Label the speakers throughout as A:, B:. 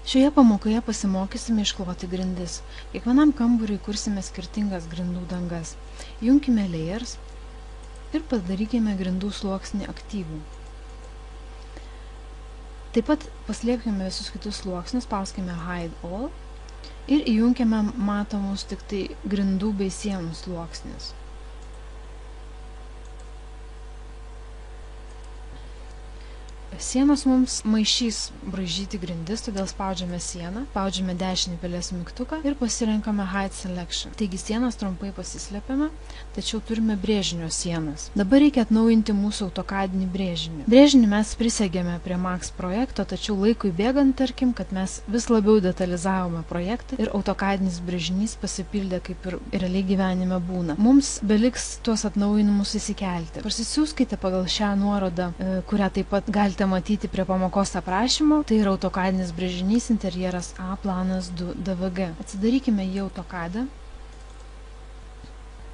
A: Šioje pamokoje pasimokysime iškloti grindis. Kiekvienam kambariui kursime skirtingas grindų dangas. Junkime layers ir padarykime grindų sluoksnį aktyvų. Taip pat paslėpkime visus kitus sluoksnius, spauskime Hide All ir įjunkime matomus tik tai grindų bei sienų sluoksnius. Sienos mums maišys braižyti grindis, todėl spaudžiame sieną, spaudžiame dešinį pelės mygtuką ir pasirenkame Hide Selection. Taigi sienas trumpai pasislepiame, tačiau turime brėžinio sienas. Dabar reikia atnaujinti mūsų autokadinį brėžinį. Brėžinį mes prisegėme prie Max projekto, tačiau laikui bėgant, tarkim, kad mes vis labiau detalizavome projektą ir autokadinis brėžinys pasipildė kaip ir realiai gyvenime būna. Mums beliks tuos atnaujinimus įsikelti. Parsisiųskite pagal šią nuorodą, kurią taip pat galite matyti prie pamokos aprašymo, tai yra autokadinis brėžinys interjeras A planas 2 DVG. Atsidarykime į autokadą.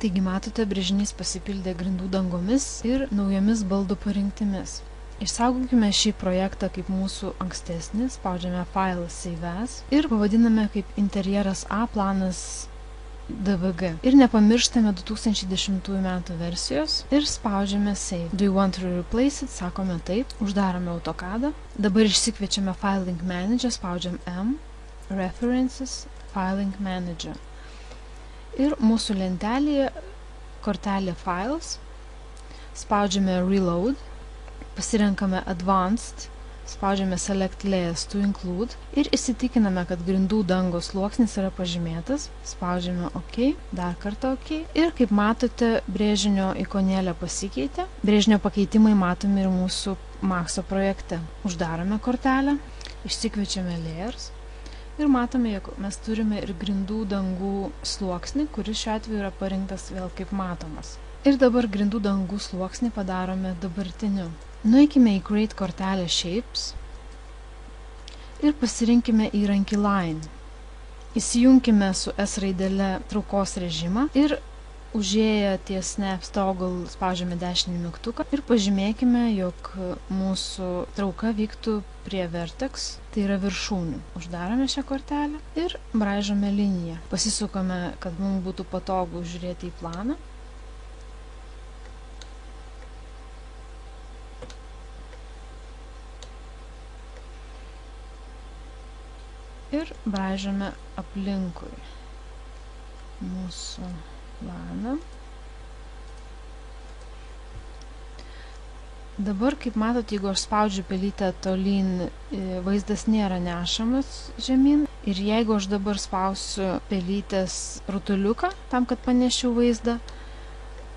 A: Taigi matote, brėžinys pasipildė grindų dangomis ir naujomis baldų parinktimis. Išsaugokime šį projektą kaip mūsų ankstesnį, spaudžiame File Save As ir pavadiname kaip interjeras A planas DVG. Ir nepamirštame 2010 metų versijos ir spaudžiame Save. Do you want to replace it? Sakome taip. Uždarome autokadą. Dabar išsikviečiame Filing Manager, spaudžiam M, References, Filing Manager. Ir mūsų lentelėje kortelė Files, spaudžiame Reload, pasirenkame Advanced, spaudžiame Select Layers to Include ir įsitikiname, kad grindų dangos sluoksnis yra pažymėtas, spaudžiame OK, dar kartą OK ir kaip matote, brėžinio ikonėlė pasikeitė. Brėžinio pakeitimai matomi ir mūsų Maxo projekte. Uždarome kortelę, išsikviečiame Layers ir matome, jog mes turime ir grindų dangų sluoksnį, kuris šiuo atveju yra parinktas vėl kaip matomas. Ir dabar grindų dangų sluoksnį padarome dabartiniu. Nueikime į Create kortelę Shapes ir pasirinkime įrankį Line. Įsijunkime su S raidele traukos režimą ir užėję ties Snap Toggle spaudžiame dešinį mygtuką ir pažymėkime, jog mūsų trauka vyktų prie Vertex, tai yra viršūnių. Uždarome šią kortelę ir braižome liniją. Pasisukame, kad mums būtų patogu žiūrėti į planą. Ir braižome aplinkui mūsų planą. Dabar, kaip matot, jeigu aš spaudžiu pelytę tolyn, vaizdas nėra nešamas žemyn. Ir jeigu aš dabar spausiu pelytės rutuliuką, tam, kad panešiau vaizdą,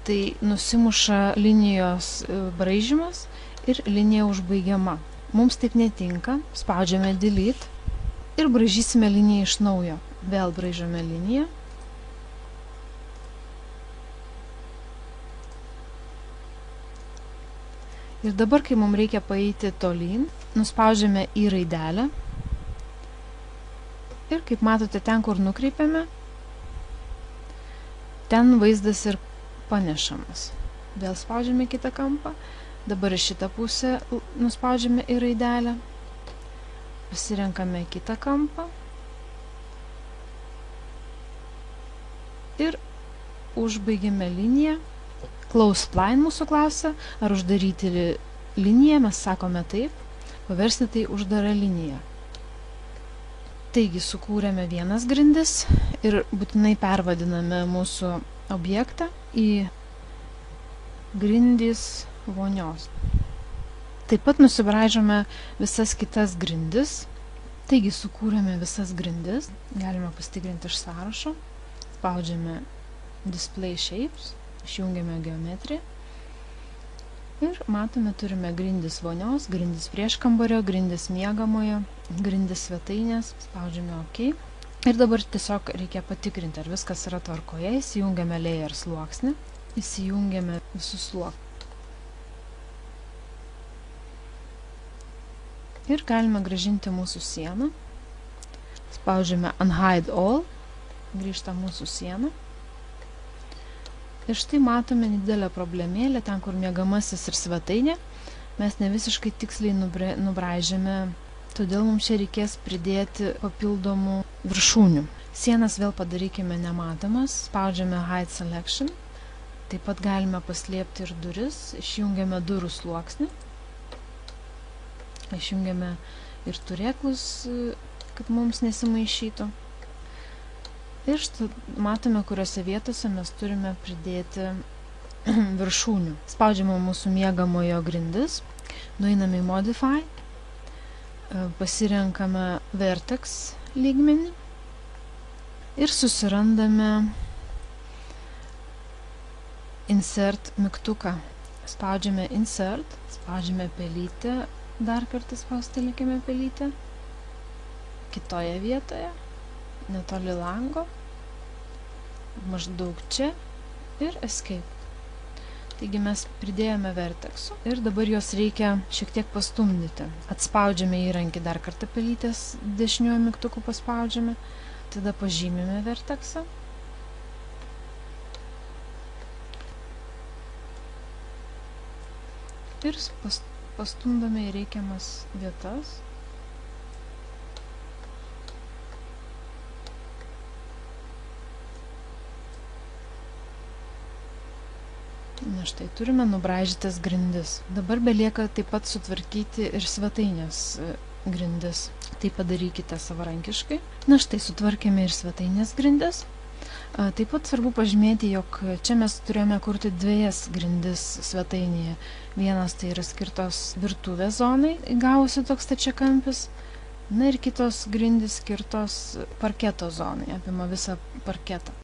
A: tai nusimuša linijos braižymas ir linija užbaigiama. Mums taip netinka, spaudžiame Delete. Ir braižysime liniją iš naujo. Vėl braižome liniją. Ir dabar, kai mums reikia paeiti tolyn, nuspaudžiame į raidelę. Ir kaip matote, ten, kur nukreipiame, ten vaizdas ir panešamas. Vėl spaudžiame kitą kampą. Dabar į šitą pusę nuspaudžiame į raidelę. Pasirenkame kitą kampą ir užbaigiame liniją. Close Spline mūsų klausia, ar uždaryti liniją, mes sakome taip, paversti tai uždarą liniją. Taigi sukūrėme vienas grindis ir būtinai pervadiname mūsų objektą į grindys vonios. Taip pat nusibraižome visas kitas grindis. Taigi sukūrėme visas grindis. Galime pasitikrinti iš sąrašo. Spaudžiame Display Shapes, išjungiame geometriją. Ir matome, turime grindis vonios, grindis prieškambario, grindis miegamojo, grindis svetainės. Spaudžiame OK. Ir dabar tiesiog reikia patikrinti, ar viskas yra tvarkoje. Įsijungiame Layer sluoksnį. Įsijungiame visus sluoksnius. Ir galime grąžinti mūsų sieną. Spaudžiame Unhide All. Grįžta mūsų siena. Ir štai matome nedidelę problemėlę, ten kur miegamasis ir svetainė. Mes ne visiškai tiksliai nubraižėme todėl mums čia reikės pridėti papildomų viršūnių. Sienas vėl padarykime nematomas, spaudžiame Hide Selection, taip pat galime paslėpti ir duris, išjungiame durų sluoksnį, išjungiame ir turėklus, kad mums nesimaišytų. Ir matome, kuriuose vietose mes turime pridėti viršūnių. Spaudžiame mūsų miegamojo grindis, nueiname į Modify, pasirenkame Vertex lygmenį ir susirandame Insert mygtuką. Spaudžiame Insert, spaudžiame pelytę, dar kartą spaustelėkime pelytę, kitoje vietoje, netoli lango, maždaug čia ir Escape. Taigi mes pridėjome vertexų ir dabar juos reikia šiek tiek pastumdyti. Atspaudžiame įrankį, dar kartą pelytės dešiniuoju mygtuku paspaudžiame, tada pažymime vertexą. Ir pastumdome į reikiamas vietas. Na štai, turime nubraižytas grindis. Dabar belieka taip pat sutvarkyti ir svetainės grindis. Tai padarykite savarankiškai. Na štai, sutvarkėme ir svetainės grindis. Taip pat svarbu pažymėti, jog čia mes turėjome kurti dviejas grindis svetainėje. Vienas tai yra skirtos virtuvės zonai, įgavusi toks stačiakampis. Na ir kitos grindys skirtos parketo zonai, apima visą parketą.